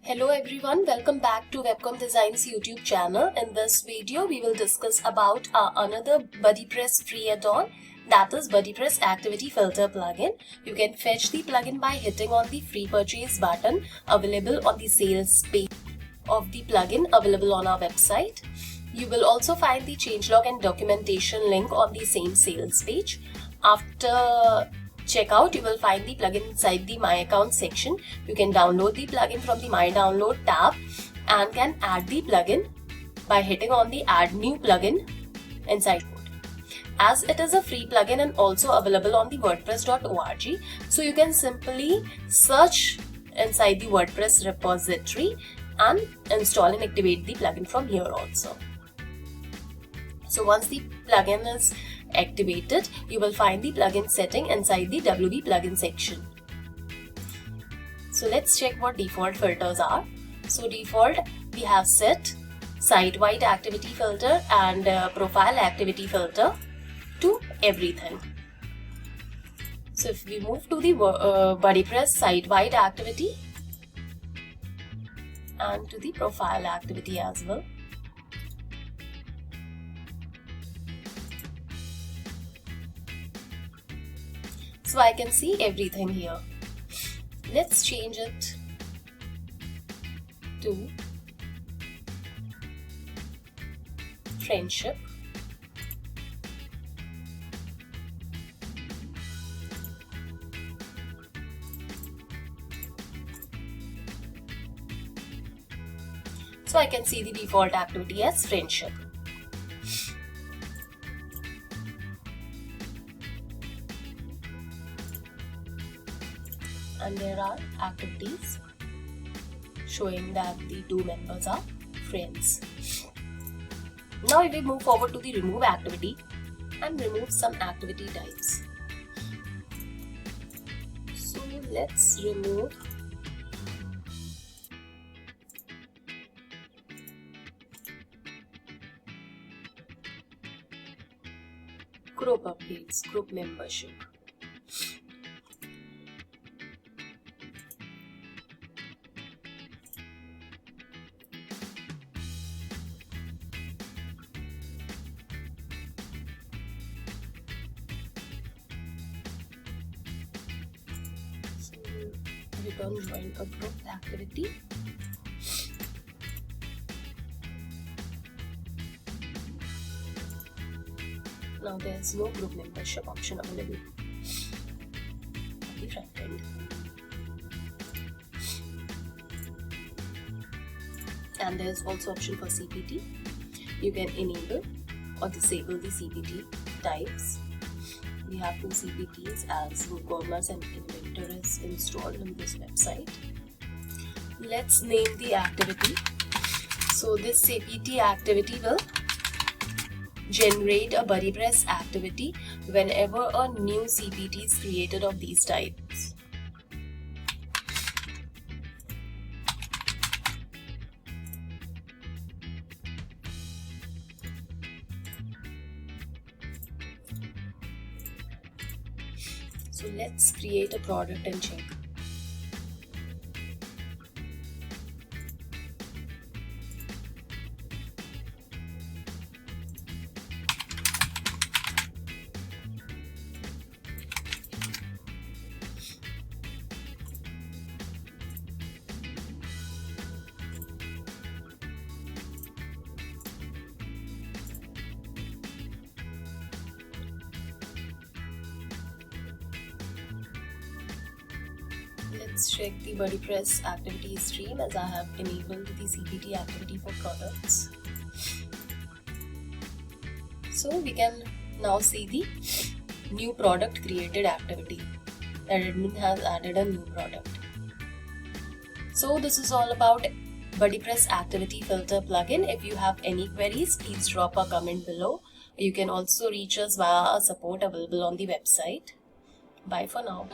Hello everyone, welcome back to Webcom Design's YouTube channel. In this video, we will discuss about another BuddyPress free add-on, that is BuddyPress Activity Filter plugin. You can fetch the plugin by hitting on the free purchase button available on the sales page of the plugin available on our website. You will also find the changelog and documentation link on the same sales page. After checkout, you will find the plugin inside the My Account section. You can download the plugin from the My Download tab and can add the plugin by hitting on the Add New Plugin inside code. As it is a free plugin and also available on the WordPress.org, so you can simply search inside the WordPress repository and install and activate the plugin from here also. So once the plugin is activated, you will find the plugin setting inside the WP plugin section. So let's check what default filters are. So default, we have set site-wide activity filter and profile activity filter to everything. So if we move to the BuddyPress site-wide activity and to the profile activity as well. So I can see everything here. Let's change it to friendship. So I can see the default activity as friendship. And there are activities showing that the two members are friends. Now if we move forward to the remove activity and remove some activity types. So let's remove group updates, group membership. Return join a group activity. Now there is no group membership option available on the front end. And there is also option for CPT. You can enable or disable the CPT types. We have two CPTs as WooCommerce and Inventor is installed on this website. Let's name the activity. So this CPT activity will generate a BuddyPress activity whenever a new CPT is created of these types. So let's create a product and check. Let's check the BuddyPress activity stream as I have enabled the CPT activity for products. So we can now see the new product created activity. The admin has added a new product. So this is all about BuddyPress Activity Filter plugin. If you have any queries, please drop a comment below. You can also reach us via our support available on the website. Bye for now.